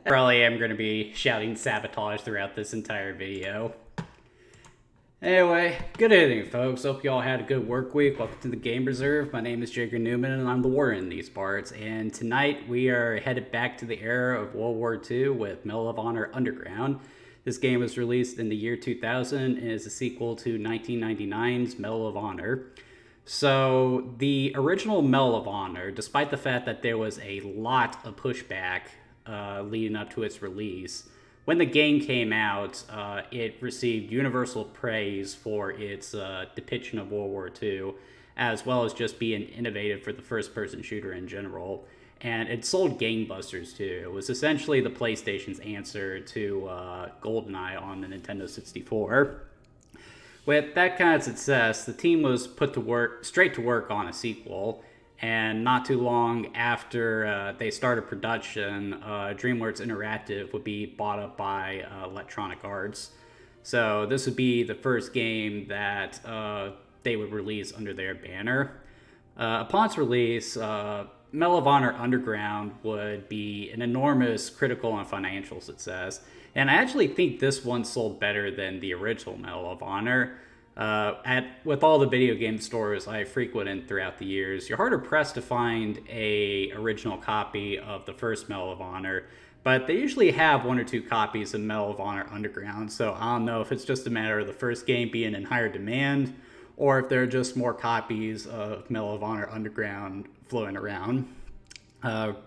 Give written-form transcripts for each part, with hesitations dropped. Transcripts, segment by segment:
Probably am going to be shouting sabotage throughout this entire video. Anyway, good evening, folks. Hope you all had a good work week. Welcome to the Game Reserve. My name is Jagger Newman, and I'm the warden in these parts. And tonight, we are headed back to the era of World War II with Medal of Honor Underground. This game was released in the year 2000 and is a sequel to 1999's Medal of Honor. So, the original Medal of Honor, despite the fact that there was a lot of pushback leading up to its release, when the game came out, it received universal praise for its depiction of World War II, as well as just being innovative for the first-person shooter in general. And it sold gangbusters, too. It was essentially the PlayStation's answer to GoldenEye on the Nintendo 64. With that kind of success, the team was put straight to work on a sequel. And not too long after they started production, DreamWorks Interactive would be bought up by Electronic Arts. So this would be the first game that they would release under their banner. Upon its release, Medal of Honor Underground would be an enormous critical and financial success. And I actually think this one sold better than the original Medal of Honor. With all the video game stores I frequented throughout the years, you're harder pressed to find a original copy of the first Medal of Honor, but they usually have one or two copies of Medal of Honor Underground, so I don't know if it's just a matter of the first game being in higher demand, or if there are just more copies of Medal of Honor Underground floating around.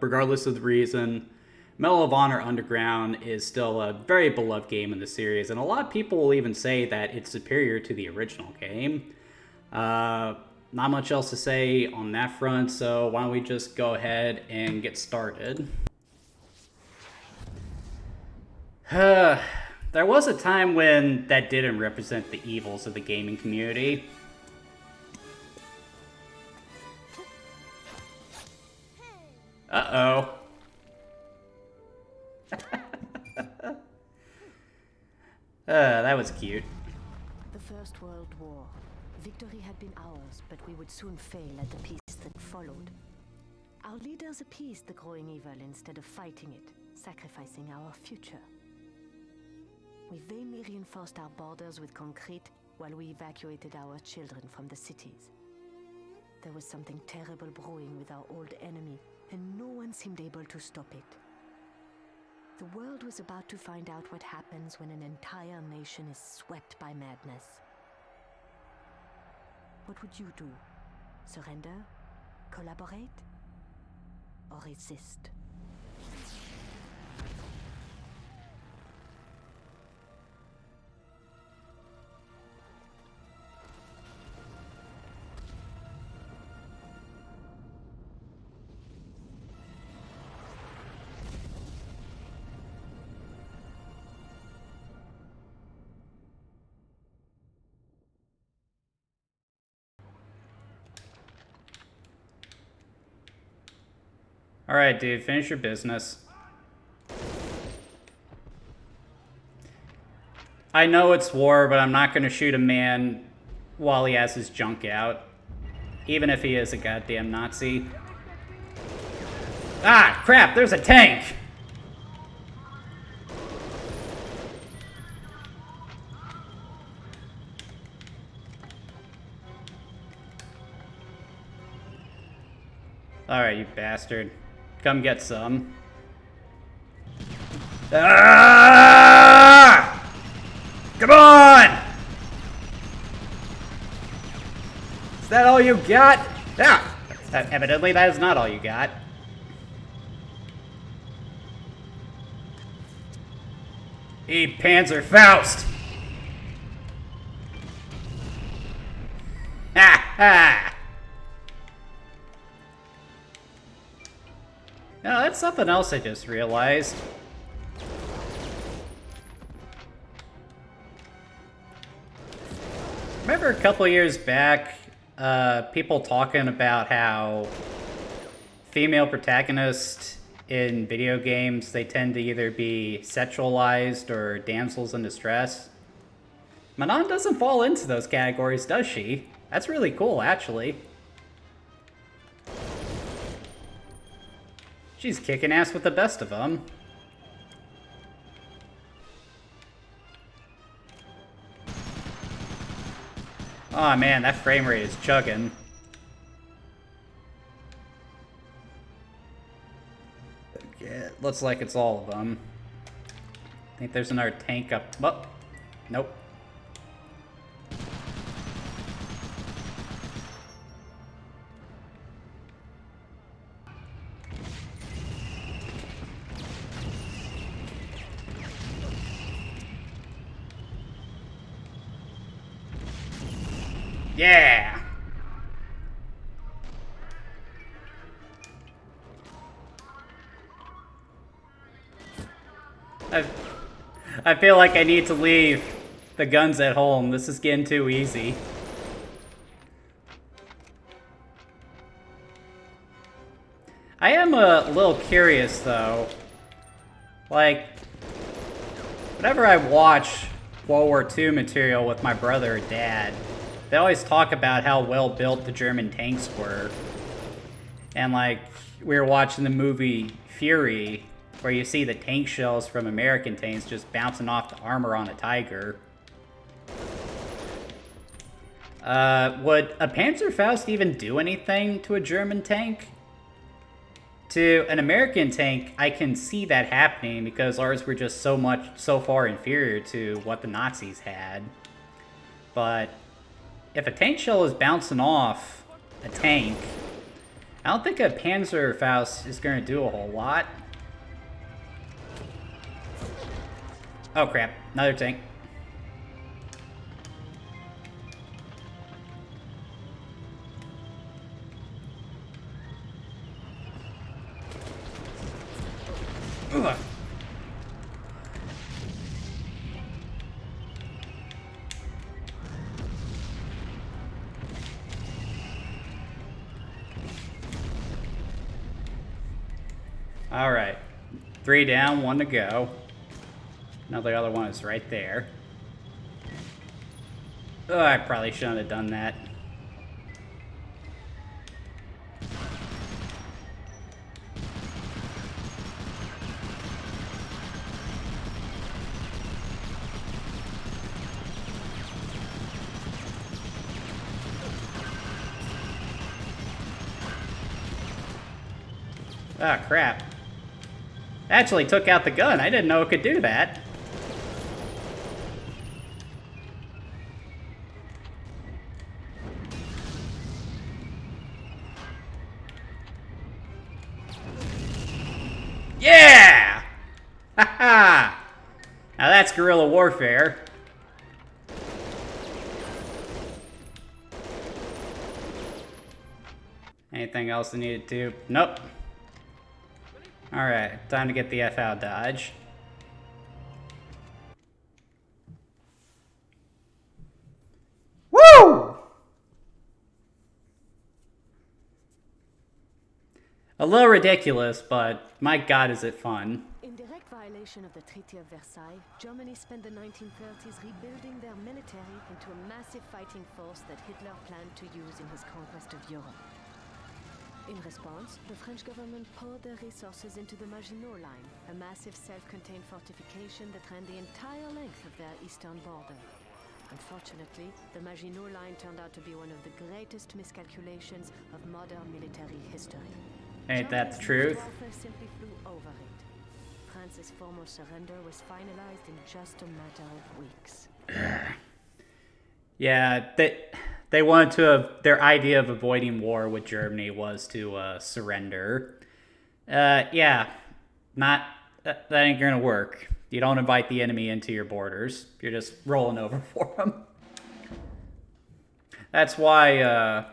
Regardless of the reason, Medal of Honor Underground is still a very beloved game in the series, and a lot of people will even say that it's superior to the original game. Not much else to say on that front, so why don't we just go ahead and get started. There was a time when that didn't represent the evils of the gaming community. Uh-oh. That was cute. The First World War. Victory had been ours, but we would soon fail at the peace that followed. Our leaders appeased the growing evil instead of fighting it, sacrificing our future. We vainly reinforced our borders with concrete while we evacuated our children from the cities. There was something terrible brewing with our old enemy, and no one seemed able to stop it. The world was about to find out what happens when an entire nation is swept by madness. What would you do? Surrender? Collaborate? Or resist? Alright, dude, finish your business. I know it's war, but I'm not gonna shoot a man while he has his junk out. Even if he is a goddamn Nazi. Ah, crap, there's a tank! Alright, you bastard. Come get some. Ah! Come on! Is that all you got? Ah! Evidently, that is not all you got. Eat Panzerfaust! Ha ha! No, that's something else I just realized. Remember a couple years back, people talking about how female protagonists in video games, they tend to either be sexualized or damsels in distress. Manon doesn't fall into those categories, does she? That's really cool, actually. She's kicking ass with the best of them. Oh man, that frame rate is chugging. Okay, looks like it's all of them. I think there's another tank up. Oh, nope. Yeah! I feel like I need to leave the guns at home. This is getting too easy. I am a little curious, though. Like, whenever I watch World War II material with my brother or dad, they always talk about how well built the German tanks were. And like, we were watching the movie Fury, where you see the tank shells from American tanks just bouncing off the armor on a Tiger. Would a Panzerfaust even do anything to a German tank? To an American tank, I can see that happening because ours were just so far inferior to what the Nazis had. But if a tank shell is bouncing off a tank, I don't think a Panzerfaust is going to do a whole lot. Oh crap, another tank. Ugh. All right, 3 down, 1 to go. Now the other one is right there. Oh, I probably shouldn't have done that. Ah, crap. Actually took out the gun. I didn't know it could do that. Yeah! Haha! Now that's guerrilla warfare. Anything else I needed to? Nope. Alright, time to get the F out dodge. Woo! A little ridiculous, but my god is it fun. In direct violation of the Treaty of Versailles, Germany spent the 1930s rebuilding their military into a massive fighting force that Hitler planned to use in his conquest of Europe. In response, the French government poured their resources into the Maginot Line, a massive self-contained fortification that ran the entire length of their eastern border. Unfortunately, the Maginot Line turned out to be one of the greatest miscalculations of modern military history. Ain't that the truth? Warfare simply flew over it. France's formal surrender was finalized in just a matter of weeks. Yeah, they wanted to their idea of avoiding war with Germany was to surrender. Yeah, that ain't gonna work. You don't invite the enemy into your borders. You're just rolling over for them. That's why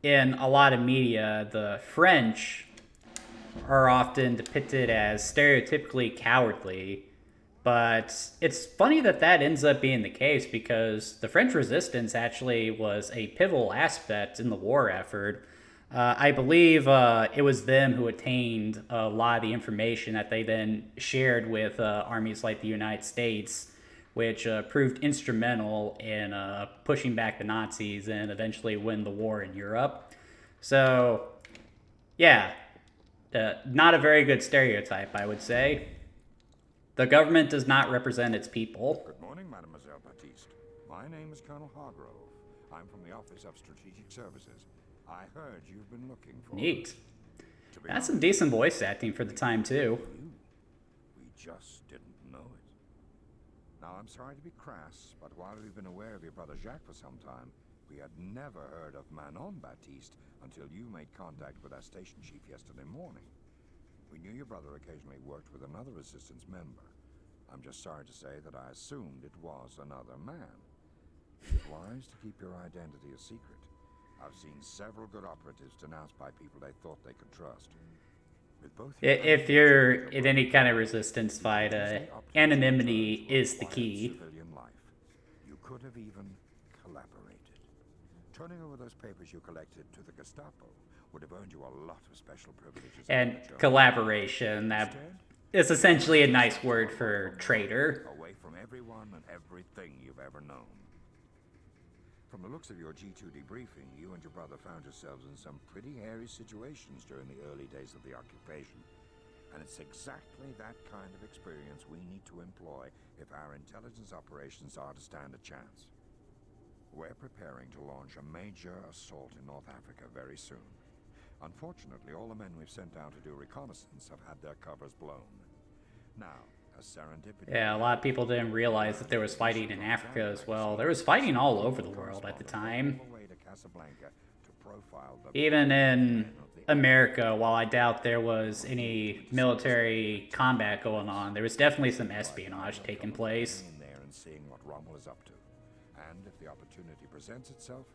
in a lot of media, the French are often depicted as stereotypically cowardly. But it's funny that that ends up being the case because the French resistance actually was a pivotal aspect in the war effort. I believe it was them who attained a lot of the information that they then shared with armies like the United States, which proved instrumental in pushing back the Nazis and eventually win the war in Europe. So, yeah, not a very good stereotype, I would say. The government does not represent its people. Good morning, Mademoiselle Baptiste. My name is Colonel Hargrove. I'm from the Office of Strategic Services. I heard you've been looking for... Neat. That's some decent voice acting for the time, too. We just didn't know it. Now, I'm sorry to be crass, but while we've been aware of your brother Jacques for some time, we had never heard of Manon Baptiste until you made contact with our station chief yesterday morning. We knew your brother occasionally worked with another resistance member. I'm just sorry to say that I assumed it was another man. It's wise to keep your identity a secret. I've seen several good operatives denounced by people they thought they could trust. With both if you're in any kind of resistance fight, anonymity is the key. Civilian life. You could have even collaborated. Turning over those papers you collected to the Gestapo would have earned you a lot of special privileges. And collaboration, that is essentially a nice word for traitor. Away from everyone and everything you've ever known. From the looks of your G2 debriefing, you and your brother found yourselves in some pretty hairy situations during the early days of the occupation. And it's exactly that kind of experience we need to employ if our intelligence operations are to stand a chance. We're preparing to launch a major assault in North Africa very soon. Unfortunately, all the men we've sent down to do reconnaissance have had their covers blown. Now, yeah, a lot of people didn't realize that there was fighting in Africa as well. There was fighting all over the world at the time. Even in America, while I doubt there was any military combat going on, there was definitely some espionage taking place. And seeing what Rommel is up to. And if the opportunity presents itself,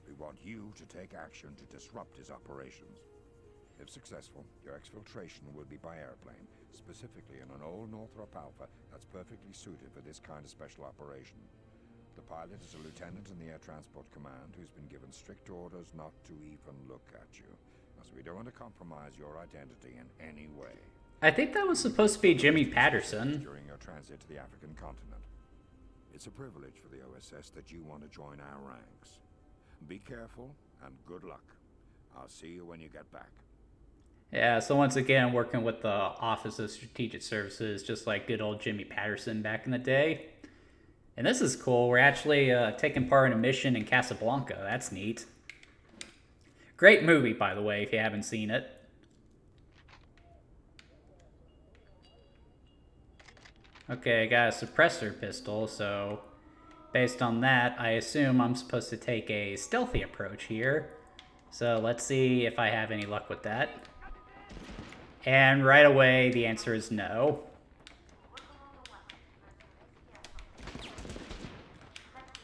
we want you to take action to disrupt his operations. If successful, your exfiltration will be by airplane, specifically in an old Northrop Alpha that's perfectly suited for this kind of special operation. The pilot is a lieutenant in the Air Transport Command who's been given strict orders not to even look at you, as we don't want to compromise your identity in any way. I think that was supposed to be Jimmy Patterson. During your transit to the African continent. It's a privilege for the OSS that you want to join our ranks. Be careful and good luck. I'll see you when you get back. Yeah, so once again, working with the Office of Strategic Services, just like good old Jimmy Patterson back in the day. And this is cool. We're actually taking part in a mission in Casablanca. That's neat. Great movie, by the way, if you haven't seen it. Okay, I got a suppressor pistol, so based on that, I assume I'm supposed to take a stealthy approach here. So let's see if I have any luck with that. And right away, the answer is no.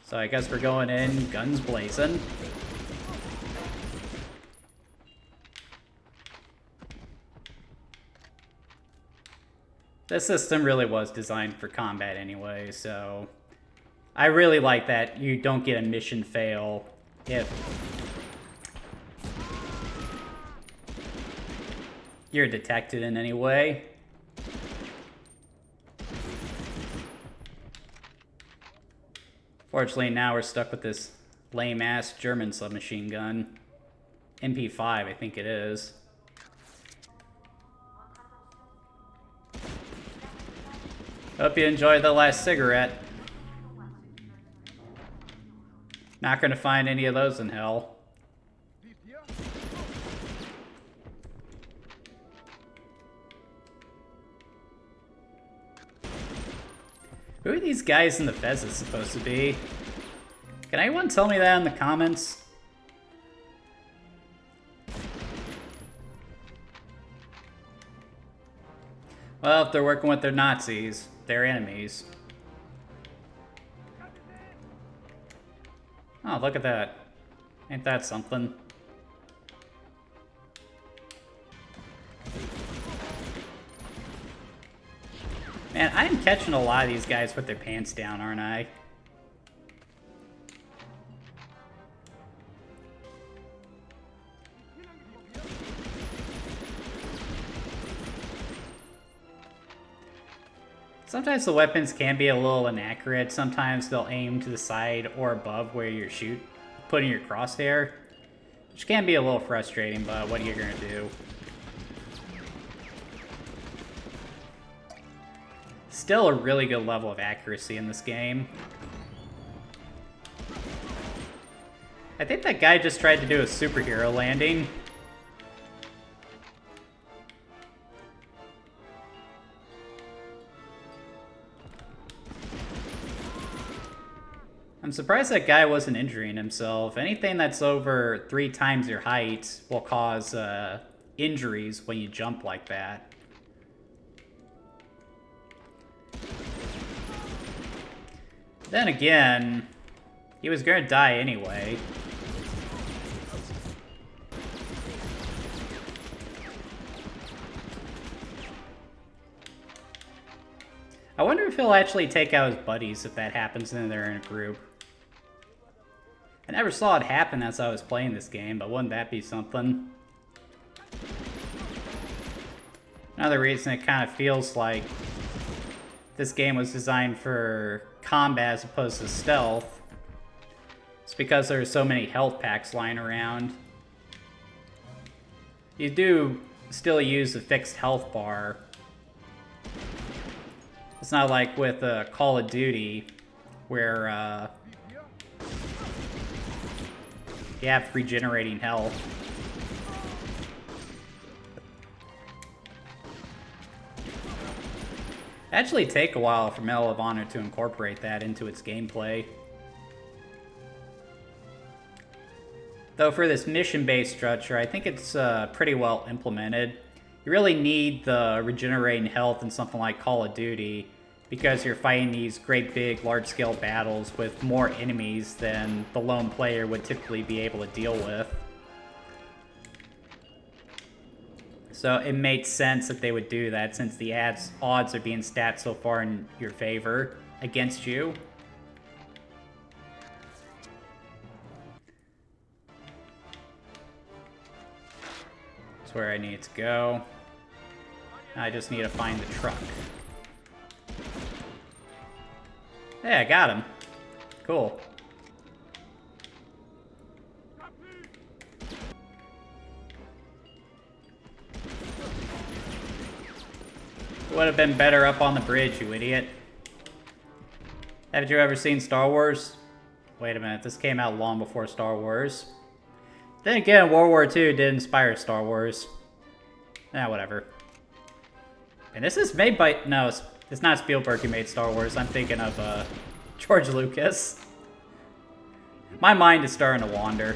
So I guess we're going in, guns blazing. This system really was designed for combat anyway, so I really like that you don't get a mission fail if you're detected in any way. Fortunately, now we're stuck with this lame-ass German submachine gun. MP5, I think it is. Hope you enjoyed the last cigarette. Not gonna find any of those in hell. Who are these guys in the fezzes supposed to be? Can anyone tell me that in the comments? Well, if they're working with their Nazis, they're enemies. Oh, look at that. Ain't that something? Man, I'm catching a lot of these guys with their pants down, aren't I? Sometimes the weapons can be a little inaccurate. Sometimes they'll aim to the side or above where you're putting your crosshair, which can be a little frustrating, but what are you gonna do? Still a really good level of accuracy in this game. I think that guy just tried to do a superhero landing. I'm surprised that guy wasn't injuring himself. Anything that's over 3 times your height will cause injuries when you jump like that. Then again, he was gonna die anyway. I wonder if he'll actually take out his buddies if that happens and they're in a group. I never saw it happen as I was playing this game, but wouldn't that be something? Another reason it kind of feels like this game was designed for combat as opposed to stealth is because there are so many health packs lying around. You do still use a fixed health bar. It's not like with Call of Duty where you have regenerating health. It actually take a while for Medal of Honor to incorporate that into its gameplay. Though for this mission-based structure, I think it's pretty well implemented. You really need the regenerating health in something like Call of Duty because you're fighting these great big large-scale battles with more enemies than the lone player would typically be able to deal with. So it makes sense that they would do that since the odds are being stacked so far in your favor against you. That's where I need to go. I just need to find the truck. Hey, I got him. Cool. Would have been better up on the bridge, you idiot. Haven't you ever seen Star Wars? Wait a minute, this came out long before Star Wars. Then again, World War II did inspire Star Wars. Whatever. And this is made by... No, it's not Spielberg who made Star Wars. I'm thinking of George Lucas. My mind is starting to wander.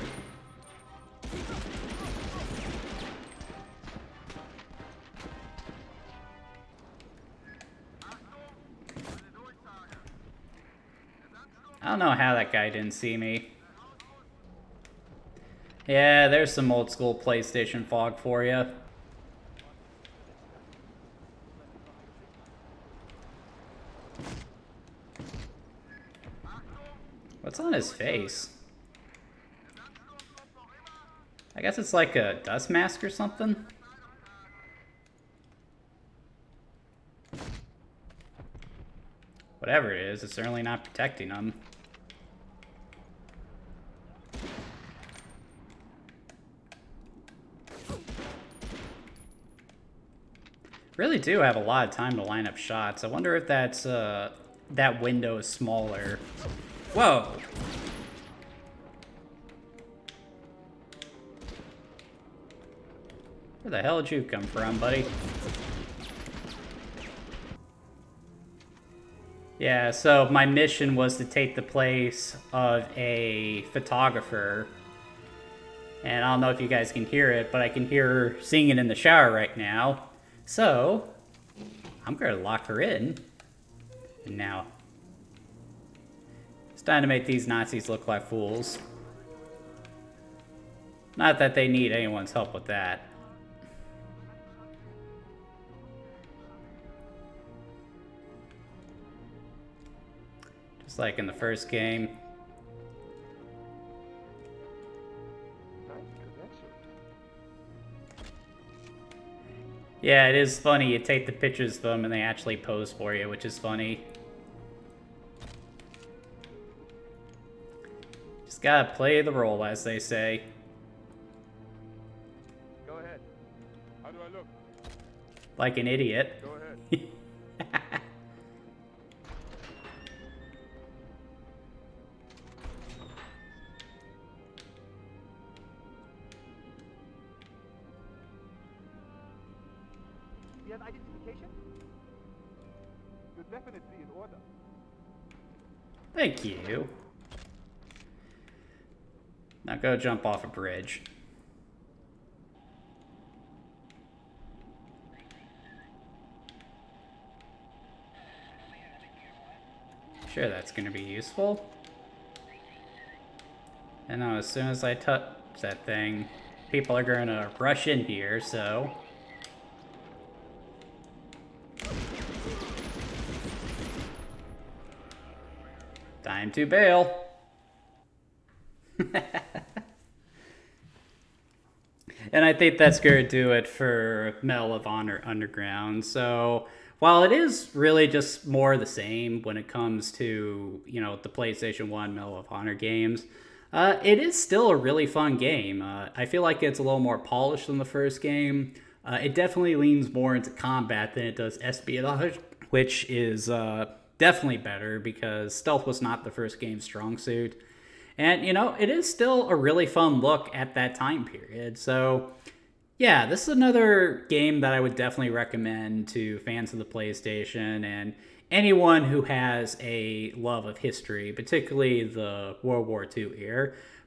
I don't know how that guy didn't see me. Yeah, there's some old school PlayStation fog for you. What's on his face? I guess it's like a dust mask or something? Whatever it is, it's certainly not protecting him. Really do have a lot of time to line up shots. I wonder if that's that window is smaller. Whoa! Where the hell did you come from, buddy? Yeah, so my mission was to take the place of a photographer. And I don't know if you guys can hear it, but I can hear her singing in the shower right now. So, I'm gonna lock her in. And now, it's time to make these Nazis look like fools. Not that they need anyone's help with that. Just like in the first game. Yeah, it is funny. You take the pictures of them and they actually pose for you, which is funny. Just gotta play the role, as they say. Go ahead. How do I look? Like an idiot. Go ahead. You have identification? You're definitely in order. Thank you. Now go jump off a bridge. Sure, that's going to be useful. And now as soon as I touch that thing, people are going to rush in here, so... Time to bail. And I think that's going to do it for Medal of Honor Underground. So while it is really just more the same when it comes to, you know, the PlayStation 1 Medal of Honor games, it is still a really fun game. I feel like it's a little more polished than the first game. It definitely leans more into combat than it does espionage, which is definitely better because stealth was not the first game's strong suit. And, you know, it is still a really fun look at that time period. So, yeah, this is another game that I would definitely recommend to fans of the PlayStation and anyone who has a love of history, particularly the World War II era.